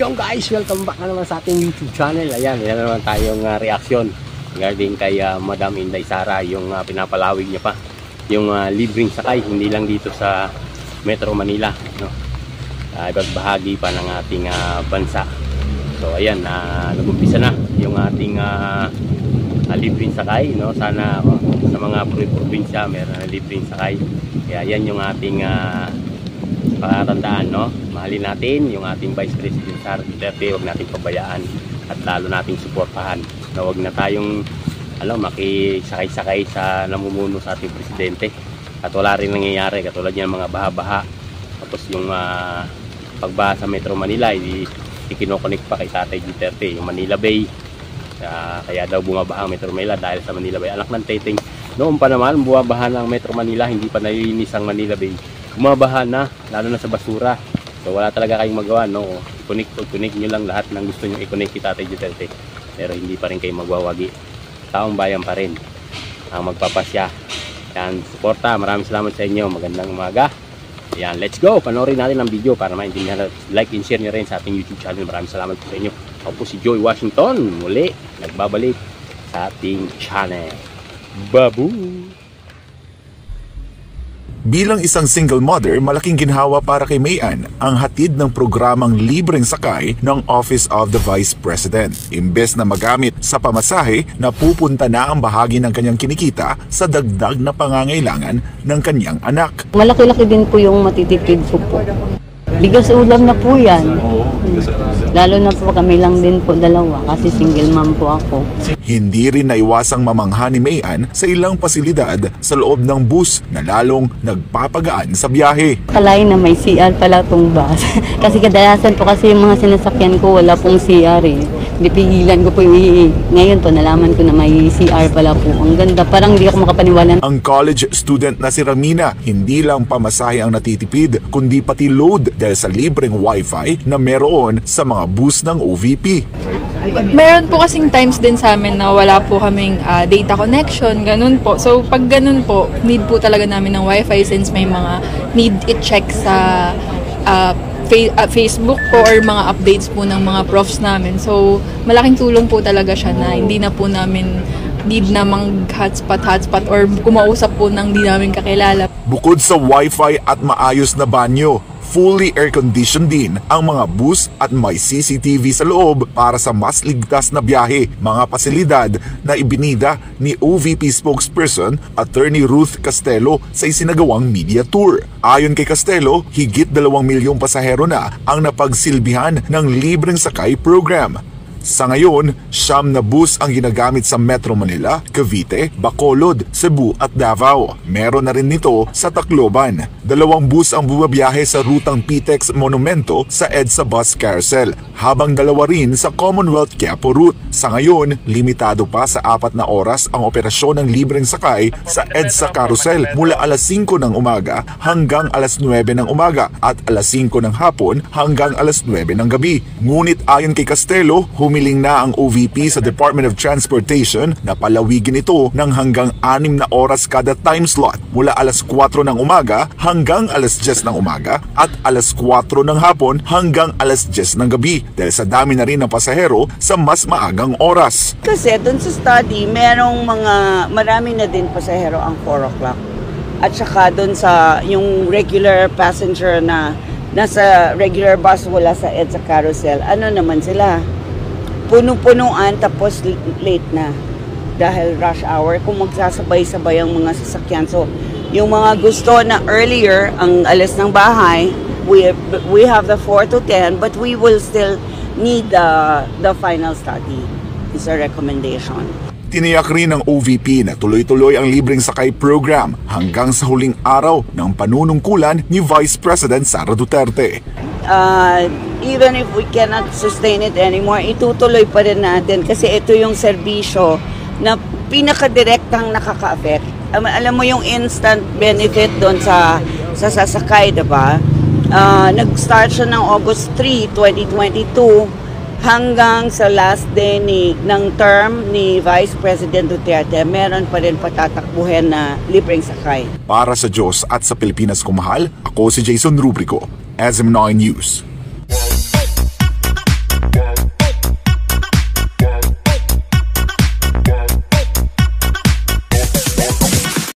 Yung guys, welcome back na naman sa ating YouTube channel. Ayan, yan naman tayong reaksyon regarding kay Madam Inday Sara, yung pinapalawig niya pa yung libreng sakay, hindi lang dito sa Metro Manila, no? Iba't bahagi pa ng ating bansa. So ayan, nag-umpisa na yung ating libreng sakay, no? Sana sa mga probinsya meron na libreng sakay. Kaya yan yung ating pakatandaan, no? Mahalin natin yung ating Vice President Sara Duterte, huwag natin pabayaan at lalo nating suportahan na huwag na tayong makisakay-sakay sa namumuno sa ating presidente at wala rin nangyayari katulad yan mga baha-baha, tapos yung pagbaha sa Metro Manila ikinokonek pa kay Tatay Duterte yung Manila Bay, kaya daw bumabaha ang Metro Manila dahil sa Manila Bay. Anak ng teteng, noon pa naman bumabaha ng Metro Manila, hindi pa nalilinis ang Manila Bay, bumabaha na lalo na sa basura. So wala talaga kayong magawa, no? I-connect nyo lang lahat ng gusto nyo i-connect kay Tatay Duterte, pero hindi pa rin kayo magwawagi. Taong bayan pa rin ang magpapasya. Yan, suporta. Maraming salamat sa inyo. Magandang umaga. Yan, let's go. Panoorin natin ang video para maintindihan. Like and share nyo rin sa ating YouTube channel. Maraming salamat po sa inyo. Ako po si Joy Washington. Muli, nagbabalik sa ating channel. Babu! Bilang isang single mother, malaking ginhawa para kay Mayan ang hatid ng programang libreng sakay ng Office of the Vice President. Imbes na magamit sa pamasahe, napupunta na ang bahagi ng kanyang kinikita sa dagdag na pangangailangan ng kanyang anak. Malaki-laki din po yung matitipid ko po. Bigas ulam na po yan. Lalo na po kami lang din po dalawa kasi single mom po ako. Hindi rin naiwasang mamangha ni Mayan sa ilang pasilidad sa loob ng bus na lalong nagpapagaan sa biyahe. Kalain na may CR pala tong bus. Kasi kadalasan po kasi yung mga sinasakyan ko wala pong CR eh. Pipigilan ko po ngayon po nalaman ko na may CR pala po. Ang ganda, parang hindi ako makapaniwala. Ang college student na si Ramina, hindi lang pamasahe ang natitipid kundi pati load dahil sa libreng wifi na meron sa mga bus ng OVP. Meron po kasing times din sa amin na wala po kaming data connection, ganun po. So pag ganun po, need po talaga namin ng wifi since may mga need i-check sa Facebook po or mga updates po ng mga profs namin. So malaking tulong po talaga siya na hindi na po namin need na mag-hotspot or kumausap po ng di namin kakilala. Bukod sa wifi at maayos na banyo, fully air-conditioned din ang mga bus at may CCTV sa loob para sa mas ligtas na biyahe. Mga pasilidad na ibinida ni OVP spokesperson Attorney Ruth Castelo sa isinagawang media tour. Ayon kay Castelo, higit 2 milyong pasahero na ang napagsilbihan ng libreng sakay program. Sa ngayon, 9 na bus ang ginagamit sa Metro Manila, Cavite, Bacolod, Cebu at Davao. Meron na rin nito sa Tacloban. 2 bus ang bumabiyahe sa rutang PTEX Monumento sa EDSA Bus Carousel, habang 2 rin sa Commonwealth Quiapo route. Sa ngayon, limitado pa sa 4 na oras ang operasyon ng libreng sakay sa EDSA Carousel mula alas 5 ng umaga hanggang alas 9 ng umaga at alas 5 ng hapon hanggang alas 9 ng gabi. Ngunit ayon kay Castelo, humiling na ang OVP sa Department of Transportation na palawigin ito ng hanggang 6 na oras kada time slot mula alas 4 ng umaga hanggang alas 10 ng umaga at alas 4 ng hapon hanggang alas 10 ng gabi dahil sa dami na rin ng pasahero sa mas maagang oras. Kasi dun sa study, marami na din pasahero ang 4 o'clock. At saka dun sa yung regular passenger na nasa regular bus wala sa EDSA Carousel, ano naman sila? Puno-punuan tapos late na dahil rush hour kung magsasabay-sabay ang mga sasakyan. So yung mga gusto na earlier ang alis ng bahay, we have the 4 to 10 but we will still need the final study. It's a recommendation. Tiniyak rin ng OVP na tuloy-tuloy ang libreng sakay program hanggang sa huling araw ng panunungkulan ni Vice President Sara Duterte. Even if we cannot sustain it anymore, itutuloy pa rin natin kasi ito yung serbisyo na pinaka-direktang nakaka-affect. Alam mo yung instant benefit doon sa sasakay, diba? Nag-start siya ng August 3, 2022 hanggang sa last day ng term ni Vice President Duterte, meron pa rin patatakbuhin na libreng sakay. Para sa Diyos at sa Pilipinas kumahal, ako si Jason Rubrico, SM9 News.